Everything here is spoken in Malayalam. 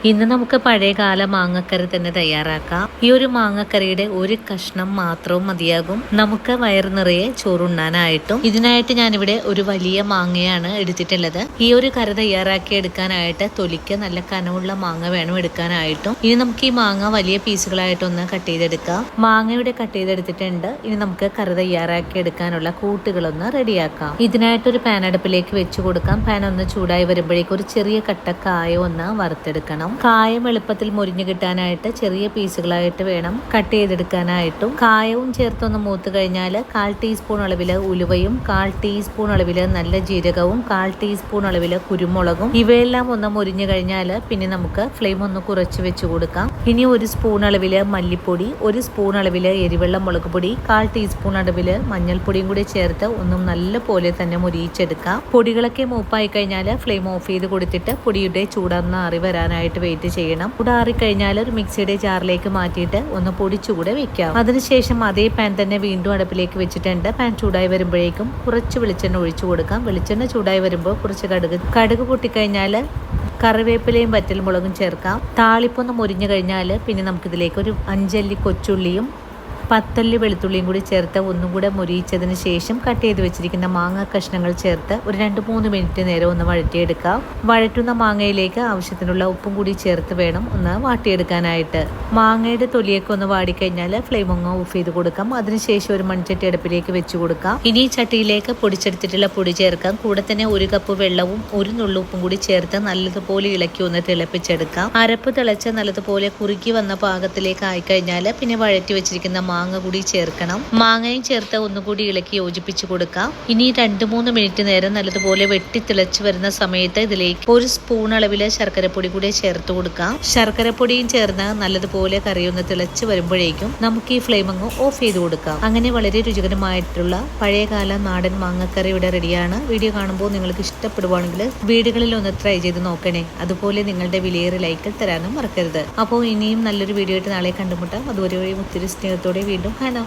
ഇന്ന് നമുക്ക് പഴയകാല മാങ്ങക്കറി തന്നെ തയ്യാറാക്കാം. ഈ ഒരു മാങ്ങക്കറിയുടെ ഒരു കഷ്ണം മാത്രവും മതിയാകും നമുക്ക് വയറ് നിറയെ ചോറുണ്ണാനായിട്ടും. ഇതിനായിട്ട് ഞാനിവിടെ ഒരു വലിയ മാങ്ങയാണ് എടുത്തിട്ടുള്ളത്. ഈ ഒരു കറി തയ്യാറാക്കി എടുക്കാനായിട്ട് തൊലിക്ക് നല്ല കനമുള്ള മാങ്ങ വേണം എടുക്കാനായിട്ടും. ഇനി നമുക്ക് ഈ മാങ്ങ വലിയ പീസുകളായിട്ടൊന്ന് കട്ട് ചെയ്തെടുക്കാം. മാങ്ങയുടെ കട്ട് ചെയ്തെടുത്തിട്ടുണ്ട്. ഇനി നമുക്ക് കറി തയ്യാറാക്കി എടുക്കാനുള്ള കൂട്ടുകളൊന്ന് റെഡിയാക്കാം. ഇതിനായിട്ടൊരു പാൻ അടുപ്പിലേക്ക് വെച്ച് കൊടുക്കാം. പാൻ ഒന്ന് ചൂടായി വരുമ്പോഴേക്കും ഒരു ചെറിയ കട്ട കായ ഒന്ന് വറുത്തെടുക്കണം. കായം എളുപ്പത്തിൽ മുരിഞ്ഞു കിട്ടാനായിട്ട് ചെറിയ പീസുകളായിട്ട് വേണം കട്ട് ചെയ്തെടുക്കാനായിട്ടും. കായവും ചേർത്തൊന്ന് മൂത്ത് കഴിഞ്ഞാൽ 1/4 ടീസ്പൂൺ അളവില് ഉലുവയും 1/4 ടീസ്പൂൺ അളവില് നല്ല ജീരകവും 1/4 ടീസ്പൂൺ അളവില് കുരുമുളകും ഇവയെല്ലാം ഒന്ന് മുരിഞ്ഞു കഴിഞ്ഞാൽ പിന്നെ നമുക്ക് ഫ്ലെയിം ഒന്ന് കുറച്ച് വെച്ച് കൊടുക്കാം. ഇനി 1 സ്പൂൺ അളവില് മല്ലിപ്പൊടി, 1 സ്പൂൺ അളവില് എരിവെള്ള മുളക് പൊടി, 1/4 ടീസ്പൂൺ അളവില് മഞ്ഞൾപ്പൊടിയും കൂടി ചേർത്ത് ഒന്നും നല്ല പോലെ തന്നെ മുരിയിച്ചെടുക്കാം. പൊടികളൊക്കെ മൂപ്പായി കഴിഞ്ഞാൽ ഫ്ലെയിം ഓഫ് ചെയ്ത് കൊടുത്തിട്ട് പൊടിയുടെ ചൂടാന്ന് ആറി വരാനായിട്ട് വെയിറ്റ് ചെയ്യണം. ചൂടാറി കഴിഞ്ഞാൽ ഒരു മിക്സിയുടെ ജാറിലേക്ക് മാറ്റിയിട്ട് ഒന്ന് പൊടിച്ചുകൂടെ വെക്കാം. അതിനുശേഷം അതേ പാൻ തന്നെ വീണ്ടും അടുപ്പിലേക്ക് വെച്ചിട്ടുണ്ട്. പാൻ ചൂടായി വരുമ്പോഴേക്കും കുറച്ച് വെളിച്ചെണ്ണ ഒഴിച്ചു കൊടുക്കാം. വെളിച്ചെണ്ണ ചൂടായി വരുമ്പോൾ കുറച്ച് കടുക് പൊട്ടിക്കഴിഞ്ഞാൽ കറിവേപ്പിലയും വറ്റൽമുളകും ചേർക്കാം. താളിപ്പൊന്ന് മുരിഞ്ഞു കഴിഞ്ഞാൽ പിന്നെ നമുക്കിതിലേക്ക് ഒരു 5 അല്ലി കൊച്ചുള്ളിയും 10 അല്ലി വെളുത്തുള്ളിയും കൂടി ചേർത്ത് ഒന്നും കൂടെ മുരിയിച്ചതിന് ശേഷം കട്ട് ചെയ്ത് വെച്ചിരിക്കുന്ന മാങ്ങ കഷ്ണങ്ങൾ ചേർത്ത് ഒരു 2-3 മിനിറ്റ് നേരം ഒന്ന് വഴറ്റിയെടുക്കാം. വഴറ്റുന്ന മാങ്ങയിലേക്ക് ആവശ്യത്തിനുള്ള ഉപ്പും കൂടി ചേർത്ത് വേണം ഒന്ന് വാട്ടിയെടുക്കാനായിട്ട്. മാങ്ങയുടെ തൊലിയൊക്കെ ഒന്ന് വാടിക്കഴിഞ്ഞാൽ ഫ്ലെയിം ഒന്ന് ഓഫ് ചെയ്ത് കൊടുക്കാം. അതിനുശേഷം ഒരു മൺചട്ടി അടുപ്പിലേക്ക് വെച്ച് കൊടുക്കാം. ഇനി ചട്ടിയിലേക്ക് പൊടിച്ചെടുത്തിട്ടുള്ള പൊടി ചേർക്കാം. കൂടെ തന്നെ 1 കപ്പ് വെള്ളവും 1 നുള്ളുപ്പും കൂടി ചേർത്ത് നല്ലതുപോലെ ഇളക്കി ഒന്ന് തിളപ്പിച്ചെടുക്കാം. അരപ്പ് തിളച്ച് നല്ലതുപോലെ കുറുക്കി വന്ന പാകത്തിലേക്ക് ആയിക്കഴിഞ്ഞാൽ പിന്നെ വഴറ്റി വെച്ചിരിക്കുന്ന മാങ്ങ കൂടി ചേർക്കണം. മാങ്ങയും ചേർത്ത് ഒന്നുകൂടി ഇളക്കി യോജിപ്പിച്ച് കൊടുക്കാം. ഇനി 2-3 മിനിറ്റ് നേരം നല്ലതുപോലെ വെട്ടി തിളച്ച് വരുന്ന സമയത്ത് ഇതിലേക്ക് 1 സ്പൂൺ അളവില് ശർക്കരപ്പൊടി കൂടി ചേർത്ത് കൊടുക്കാം. ശർക്കരപ്പൊടിയും ചേർന്ന് നല്ലതുപോലെ കറിയൊന്ന് തിളച്ച് വരുമ്പോഴേക്കും നമുക്ക് ഈ ഫ്ലെയിം അങ്ങ് ഓഫ് ചെയ്ത് കൊടുക്കാം. അങ്ങനെ വളരെ രുചികരമായിട്ടുള്ള പഴയകാല നാടൻ മാങ്ങക്കറി ഇവിടെ റെഡിയാണ്. വീഡിയോ കാണുമ്പോൾ നിങ്ങൾക്ക് ഇഷ്ടപ്പെടുവാണെങ്കിൽ വീടുകളിൽ ഒന്ന് ട്രൈ ചെയ്ത് നോക്കണേ. അതുപോലെ നിങ്ങളുടെ വിലയേറിയ ലൈക്ക് തരാനും മറക്കരുത്. അപ്പോൾ ഇനിയും നല്ലൊരു വീഡിയോ ആയിട്ട് നാളെ കണ്ടുമുട്ടാം. അതുവരെ ഒത്തിരി സ്നേഹത്തോടെ വീണ്ടും കാണാം.